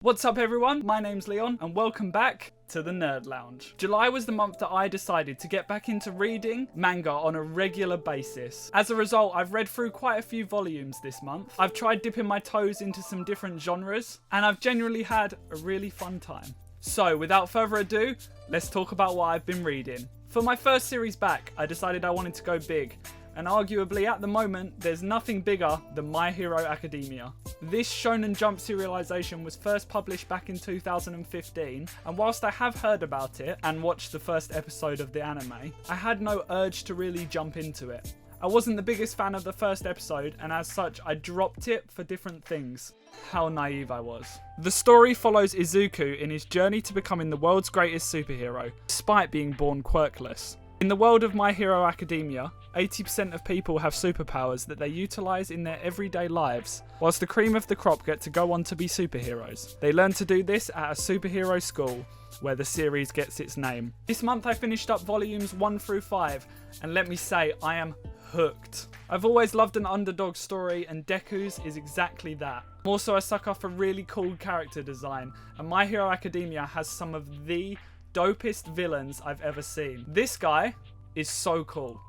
What's up everyone, my name's Leon and welcome back to the Nerd Lounge. July was the month that I decided to get back into reading manga on a regular basis. As a result, I've read through quite a few volumes this month. I've tried dipping my toes into some different genres and I've genuinely had a really fun time. So without further ado, let's talk about what I've been reading. For my first series back, I decided I wanted to go big. And arguably at the moment, there's nothing bigger than My Hero Academia. This Shonen Jump serialization was first published back in 2015, and whilst I have heard about it and watched the first episode of the anime, I had no urge to really jump into it. I wasn't the biggest fan of the first episode, and as such, I dropped it for different things. How naive I was. The story follows Izuku in his journey to becoming the world's greatest superhero, despite being born quirkless. In the world of My Hero Academia, 80% of people have superpowers that they utilise in their everyday lives, whilst the cream of the crop get to go on to be superheroes. They learn to do this at a superhero school, where the series gets its name. This month I finished up volumes 1 through 5, and let me say, I am hooked. I've always loved an underdog story, and Deku's is exactly that. I'm also a sucker for really cool character design, and My Hero Academia has some of the dopest villains I've ever seen. This guy is so cool,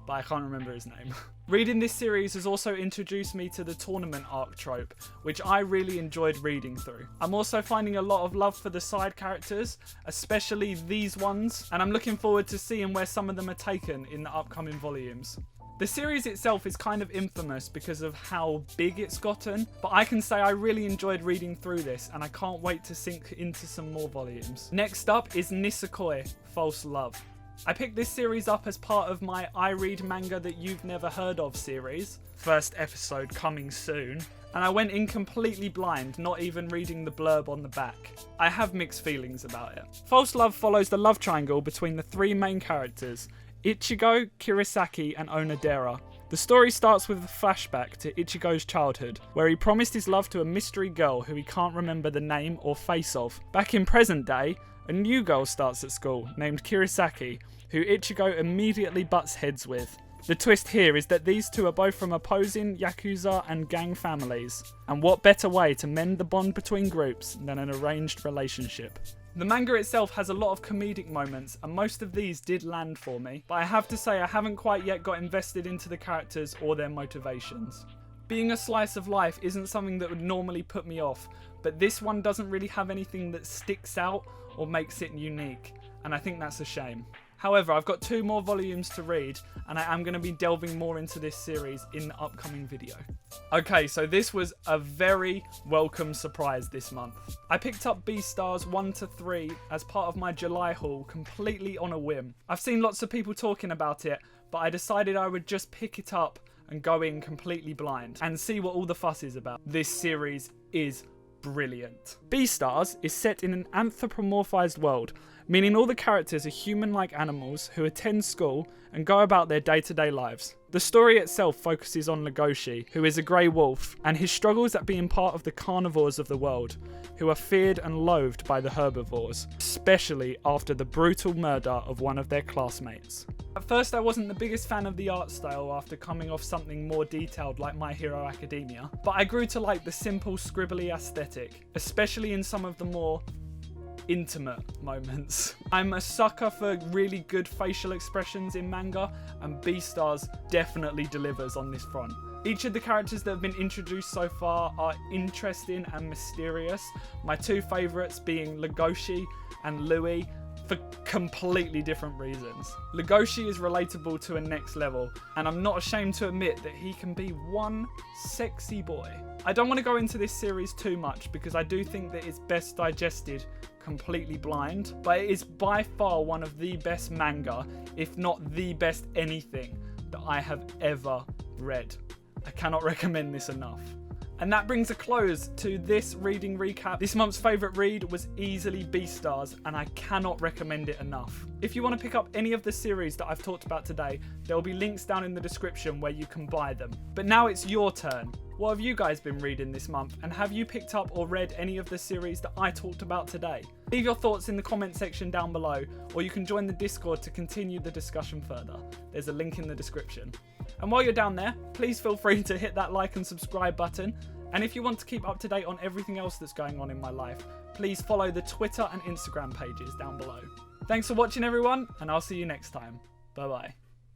but I can't remember his name. Reading this series has also introduced me to the tournament arc trope, which I really enjoyed reading through. I'm also finding a lot of love for the side characters, especially these ones, and I'm looking forward to seeing where some of them are taken in the upcoming volumes. The series itself is kind of infamous because of how big it's gotten, but I can say I really enjoyed reading through this and I can't wait to sink into some more volumes. Next up is Nisekoi, False Love. I picked this series up as part of my I Read Manga That You've Never Heard Of series, first episode coming soon, and I went in completely blind, not even reading the blurb on the back. I have mixed feelings about it. False Love follows the love triangle between the three main characters, Ichigo, Kirisaki and Onodera. The story starts with a flashback to Ichigo's childhood, where he promised his love to a mystery girl who he can't remember the name or face of. Back in present day, a new girl starts at school named Kirisaki, who Ichigo immediately butts heads with. The twist here is that these two are both from opposing Yakuza and gang families, and what better way to mend the bond between groups than an arranged relationship. The manga itself has a lot of comedic moments, and most of these did land for me, but I have to say I haven't quite yet got invested into the characters or their motivations. Being a slice of life isn't something that would normally put me off, but this one doesn't really have anything that sticks out or makes it unique, and I think that's a shame. However, I've got 2 more volumes to read, and I am going to be delving more into this series in the upcoming video. Okay, so this was a very welcome surprise this month. I picked up Beastars 1 to 3 as part of my July haul completely on a whim. I've seen lots of people talking about it, but I decided I would just pick it up and go in completely blind and see what all the fuss is about. This series is brilliant. Beastars is set in an anthropomorphized world, meaning all the characters are human-like animals who attend school and go about their day-to-day lives. The story itself focuses on Legoshi, who is a grey wolf, and his struggles at being part of the carnivores of the world, who are feared and loathed by the herbivores, especially after the brutal murder of one of their classmates. At first I wasn't the biggest fan of the art style after coming off something more detailed like My Hero Academia, but I grew to like the simple scribbly aesthetic, especially in some of the more intimate moments. I'm a sucker for really good facial expressions in manga, and Beastars definitely delivers on this front. Each of the characters that have been introduced so far are interesting and mysterious, my 2 favourites being Legoshi and Louis, for completely different reasons. Legoshi is relatable to a next level, and I'm not ashamed to admit that he can be one sexy boy. I don't want to go into this series too much because I do think that it's best digested completely blind, but it is by far one of the best manga, if not the best anything, that I have ever read. I cannot recommend this enough. And that brings a close to this reading recap. This month's favourite read was easily Beastars, and I cannot recommend it enough. If you want to pick up any of the series that I've talked about today, there will be links down in the description where you can buy them. But now it's your turn. What have you guys been reading this month, and have you picked up or read any of the series that I talked about today? Leave your thoughts in the comment section down below, or you can join the Discord to continue the discussion further. There's a link in the description. And while you're down there, please feel free to hit that like and subscribe button, And if you want to keep up to date on everything else that's going on in my life, please follow the Twitter and Instagram pages down below. Thanks for watching everyone, and I'll see you next time. Bye bye.